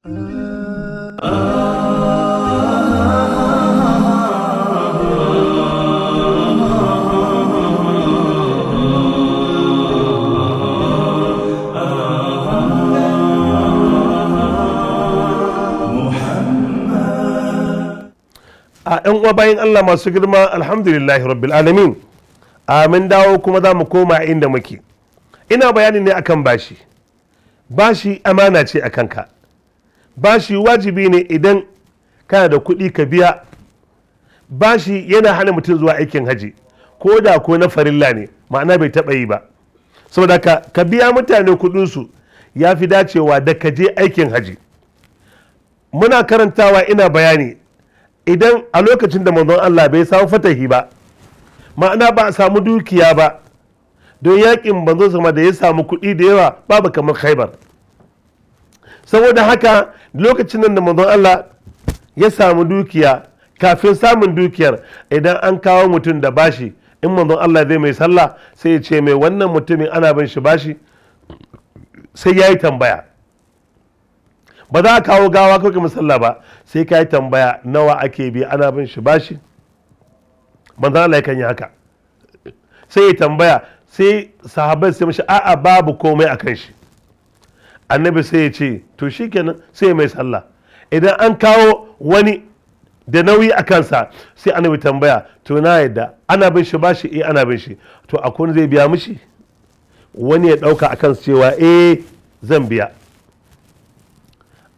‘yan uwa bayan Allah masu girma, alhamdulillahi rabbil alamin. Mun dawo kuma za mu koma inda muke. Ina bayani ne akan bashi. Bashi amana ce a kanka. Bashi wajibi ne idan kana da kuɗi ka biya. Bashi yana hana mutum zuwa aikin haji, ko da ko na farilla ne, ma'ana bai taɓa yi ba. Saboda ka biya mutane kuɗinsu ya fi dacewa da ka je aikin haji. Muna karantawa ina bayani idan a lokacin da manzon Allah bai samu fatahi ba, ma'ana ba a samu dukiya ba, don yakin manzon sama da ya samu kuɗi da yawa babu kamar Khaibar. Saboda haka lokacin nan da manzon Allah ya samu dukiya, kafin samun dukiyar idan an kawo mutum da bashi, in manzon Allah zai mai sallah sai ya ce mai wannan mutumin ana bin shi bashi, sai ya yi tambaya. Ba za a kawo gawa kawai kamar sallah ba, sai ka yi tambaya nawa ake bi ana bin shi bashi. Manzon Allah yakan yi haka, sai ya tambaya, sai sahabbai sai mashi a'a babu komai a kan shi. Annabi sai ya ce to shikenan, sai mai sallah. Idan an kawo wani da nauyi a kansa, sai annabi tambaya to na yadda ana bin shi bashi, ana bin shi, to akwai zai biya mishi. Wani ya dauka a kansa cewa zan biya.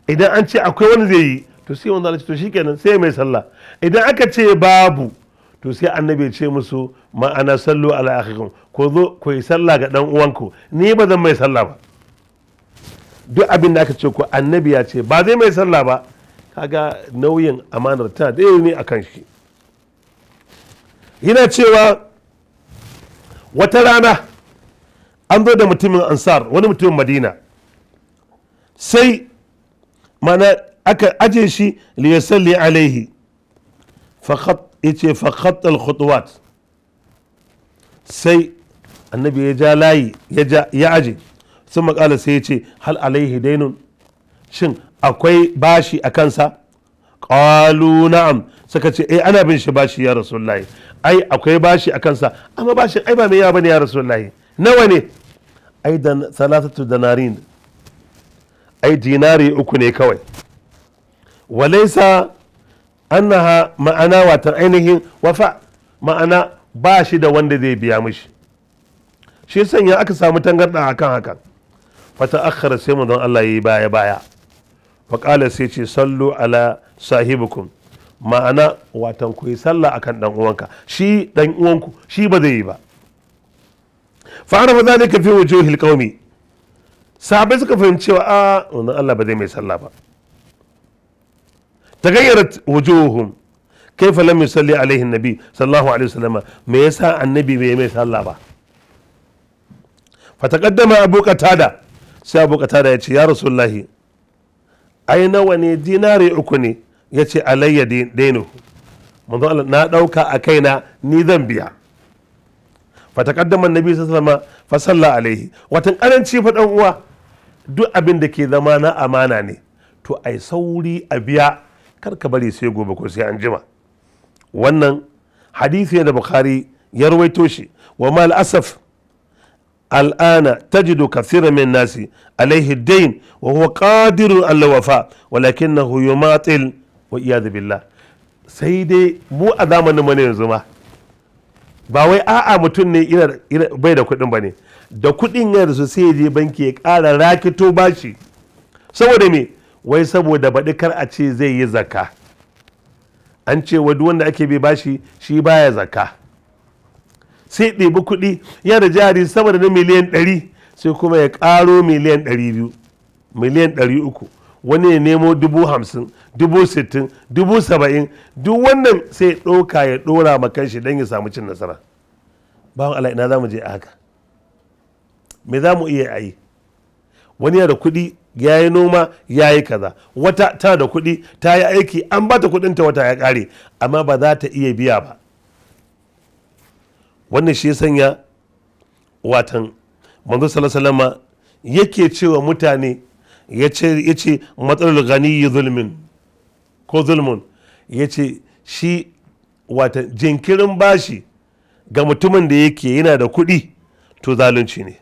Idan an ce akwai wani zai yi, to sai wanda ce to shikenan, sai mai sallah. Idan aka ce babu, to sai annabi ce musu ma'ana sallu ala akhikum, ko zo ku yi sallah ga dan uwanku, ni ba zan mai sallah ba. Duk abin da aka ce ko annabi ya ce ba zai mai sallah ba, kaga nauyin amanar ta da ne akan shi. Yana cewa wata rana an zo da mutumin ansar, wani mutumin madina, sai mana aka aje shi liyasalli alaihi, yace fakhat al-khutuwat, sai annabi ya ja layi ya aje, sun makala sai ya ce hal alaihi dainun, shin akwai bashi a kansa? Qalu na'am, suka ce ana bin shi bashi ya rasulullahi, ai akwai bashi a kansa, amma bashin ai ba mai yawa bane ya rasulullahi. Nawa ne? Ai dan salatatu danarin, ai dinari 3 ne kawai. Walaisa annaha ma'ana watan ainihin wafa, ma'ana ba shi da wanda zai biya mishi. Shi sanya aka samu tangarda akan hakan. Fata akhara sai mu don Allah yi baya baya. Faƙala sai ce sallu ala sahibukum, ma'ana watan ku yi sallah akan dan uwanka, shi dan uwanku shi ba zai yi ba. Fa'ara fa zalika fi wujuhil qaumi, sahabai suka fahimci cewa wannan Allah ba zai mai sallah ba. Tagayyarat wujuhum, kaifa lam yusalli alaihi nabi sallallahu alaihi wasallam, me yasa annabi bai mai sallah ba? Fataqaddama Abu Qatada, sai Abu Qatada ya ce ya rasulullahi, ai nawa ne? dinari 3 ne. Ya ce alayya dainu, manzo Allah na dauka a kaina, ni zan biya. Fataqaddama annabi sallallahu alaihi wasallam fa salla alaihi. Watan karanci fa dan uwa, duk abin da ke zama na amana ne, to ai sauri a biya, kar ka bari sai gobe ko sai an jima. Wannan hadisi ne da Bukhari ya rawaito shi. Wa mal asaf al'ana tajidu kathira min nasi alaihi dain wa huwa qadirun ala wafa, walakinahu yumatil wa iyad billah. Sai dai mu a zamanin mu ne yanzu ma, ba wai a'a mutum ne bai da kuɗin ba ne, da kuɗin ya rasu sai je banki ya ƙara rakito bashi. Saboda me? Wai saboda baɗi kar a ce zai yi zakka. An ce wa duk wanda ake bi bashi shi baya zakka. Sai ɗebi kuɗi ya da jari sama da na miliyan 100, sai kuma ya ƙaro miliyan 200, miliyan 300, wani ya nemo 50,000, 60,000, 70,000, duk wannan sai ya ɗauka ya ɗora ma kanshi don ya samu cin nasara. Bawan Allah, ina za mu je a haka? Me za mu iya yi? Wani ya da kuɗi ya yi noma ya yi kaza, wata ta da kuɗi ta yi aiki an ba ta kuɗinta wata ya ƙare, amma ba za ta iya biya ba. Wannan shi ya sanya watan manzo sallallahu alaihi wasallam yake cewa mutane ya ce matsalar gani zulmin ko zulmun, ya ce shi wata jinkirin bashi ga mutumin da yake yana da kuɗi to zalunci ne,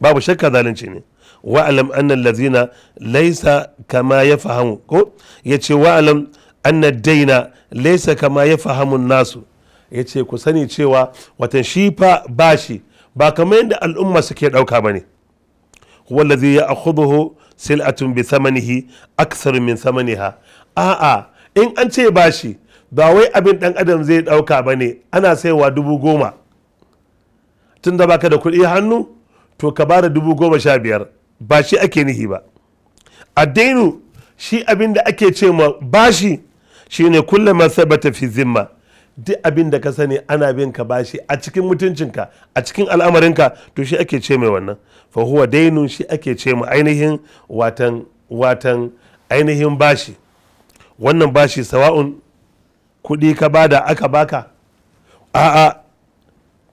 babu shakka zalunci ne. wa'alam annal lazina laisa kama ya fahamu, ko ya ce wa'alam annal daina laisa kama ya fahamun nasu, ya ce ku sani cewa watan shi fa bashi ba kamar yadda al'umma suke ɗauka ba ne. wallazi ya akhudhu sil'atun bi thamanihi akthar min thamaniha, a'a in an ce bashi ba wai abin dan adam zai ɗauka ba ne, ana saiwa 10,000 tun da baka da kuɗi hannu to ka bada 15,000, ba shi ake nihi ba. addainu shi abin da ake ce ma bashi shine kullama sabata fi zimma, duk abin da ka sani ana bin ka bashi a cikin mutuncinka a cikin al'amarinka to shi ake ce mai wannan. fa huwa dainun, shi ake ce mu ainihin watan ainihin bashi. wannan bashi sawa'un kuɗi ka bada aka baka, a'a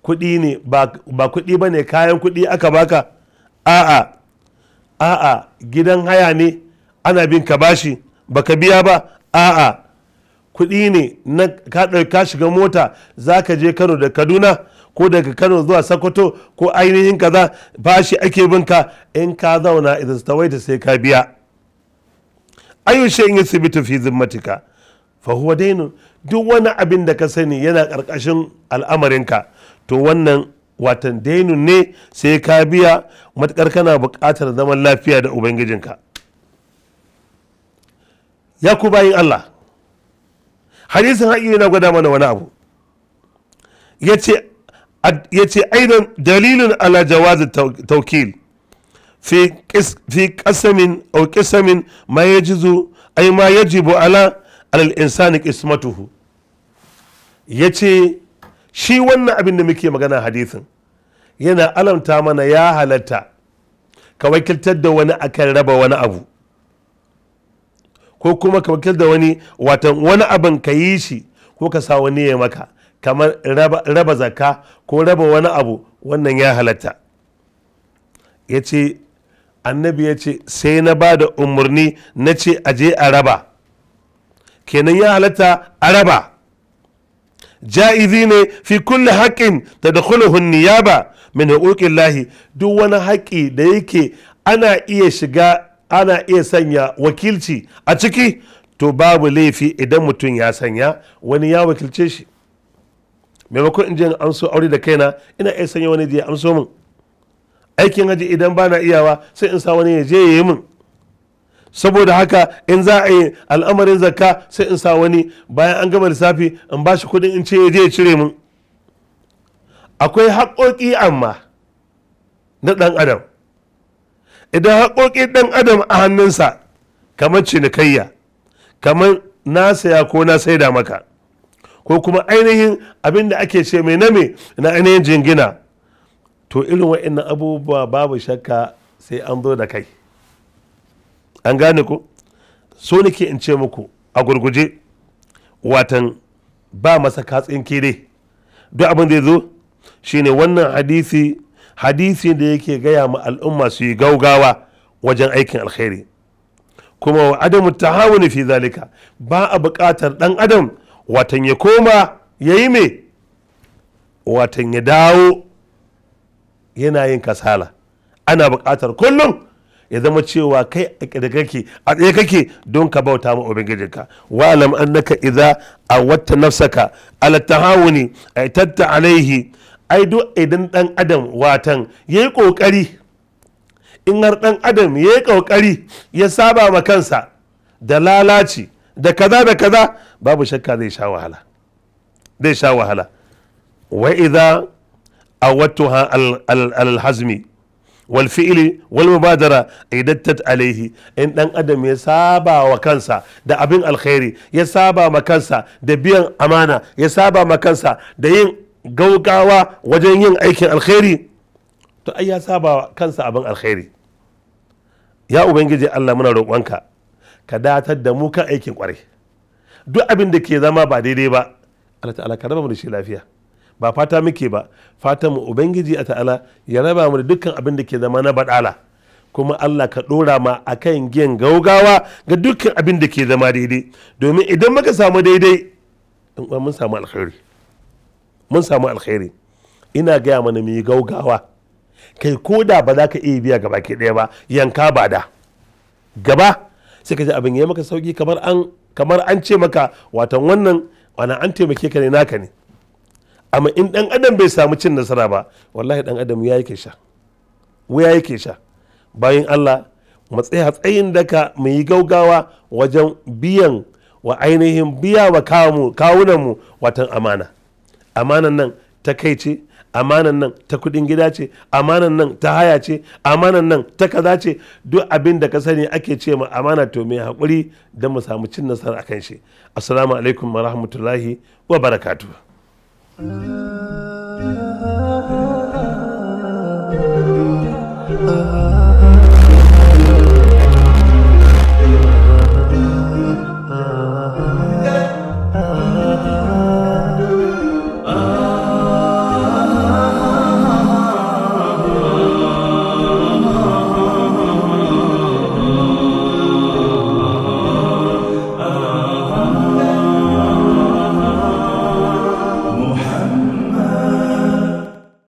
kuɗi ne ba kuɗi ba ne, kayan kuɗi aka baka, a'a gidan haya ne ana bin ka bashi baka biya ba, a'a kuɗi ne na ka shiga mota za ka je Kano da Kaduna ko daga Kano zuwa Sokoto ko ainihin kaza, bashi ake bin ka, in ka zauna idan stawaita sai ka biya. ayu shay'in yuthbitu fi zimmatika fa huwa dainun, duk wani abin da ka sani yana ƙarƙashin al'amarinka to wannan watan dainun ne, sai ka biya matuƙar kana buƙatar zaman lafiya da ubangijinka. ya ku bayin Allah, hadisin haƙi yana gwada mana wani abu, ya ce aidan dalilin ala jawazi taukil fi qasamin aw qisamin ma yajizu ay ma yajibu ala al-insani qismatuhu. yace shi wannan abin da muke magana hadisin yana alamta mana ya halatta ka wakiltar da wani akan raba wani abu, ko kuma ka wakiltar da wani wani abin ka yi shi ko ka sa wani ya maka, kamar raba zakka ko raba wani abu, wannan ya halatta. ya ce annabi ya ce sai na ba da umarni na ce aje a raba, kenan ya halatta a raba. ja'izi ne fi kulli haƙƙin ta da niyaba min huquqin lahi, duk wani haƙƙi da yake ana iya shiga ana iya sanya wakilci a ciki to babu laifi idan mutum ya sanya wani ya wakilce shi. maimakon in je an so aure da kaina ina iya sanya wani je an so min aikin haji, idan bana iyawa sai in sa wani ya je ya yi min. saboda haka in za a yi al'amarin zakka sai in sa wani bayan an gama lissafi in ba shi kudin in ce ya je ya cire min. akwai haƙoƙi amma na ɗan adam, idan haƙoƙin ɗan adam a hannunsa kamar cinikayya, kamar na saya ko na saida maka, ko kuma ainihin abin da ake ce mai na ainihin jingina, to irin wa'annan abubuwa babu shakka sai an zo da kai. an gane ku, so nake in ce muku a gurguje, watan ba masa katsin kere, duk abin da ya zo shine wannan hadisi da yake gaya ma al'umma su yi gaugawa wajen aikin alkhairi, kuma wa adamu tahawuni fi zalika, ba a buƙatar ɗan adam watan ya koma ya yi me, watan ya dawo yana yin kasala. ana buƙatar kullum ya zama cewa kai da kake a tsaye kake don ka bauta ma ubangijinka. wa alam annaka idza awwatta nafsaka ala tahawuni aitatta alaihi, ai duk idan dan adam watan yayi kokari, in har dan adam yayi kokari ya saba ma kansa da lalaci da kaza babu shakka zai sha wahala. wa idza awwatuha al-hazmi wal fi'li wal mubadara idattat alaihi, in dan adam ya saba wa kansa da abin alkhairi, ya saba ma kansa da biyan amana, ya saba ma kansa da yin gaugawa wajen yin aikin alkhairi, to ai ya saba wa kansa abin alkhairi. ya ubangiji Allah muna roƙonka ka datar da mu kan aikin kwarai, duk abin da ke zama ba daidai ba Allah ta'ala ka raba mu da shi lafiya. ba fata muke ba, fata mu ubangiji a ta'ala ya raba mu da dukkan abin da ke zama na badala, kuma Allah ka ɗora ma a kan yin gaugawa ga dukkan abin da ke zama daidai, domin idan muka samu daidai mun samu alkhairi, mun samu alkhairi. Ina gaya mana mu yi gaugawa, kai ko da ba za ka iya biya gaba ke ɗaya ba, yanka ba da gaba sai ka ji abin ya maka sauki, kamar an ce maka watan wannan an taimake ka ne, naka ne. Amma in ɗan adam bai samu cin nasara ba, wallahi ɗan adam ya yake sha, wuya yake sha. Bayan Allah matsaya tsayin daka mu yi gaugawa wajen biyan wa ainihin biya wa kawunanmu watan amana. Amanan nan ta kai ce, amanan nan ta kudin gida ce, amanan nan ta haya ce, amanan nan ta kaza ce, duk abin da ka sani ake ce ma amana, to mai haƙuri don mu samu cin nasara akan shi. Assalamu alaikum wa rahmatullahi wa barakatuh. Ah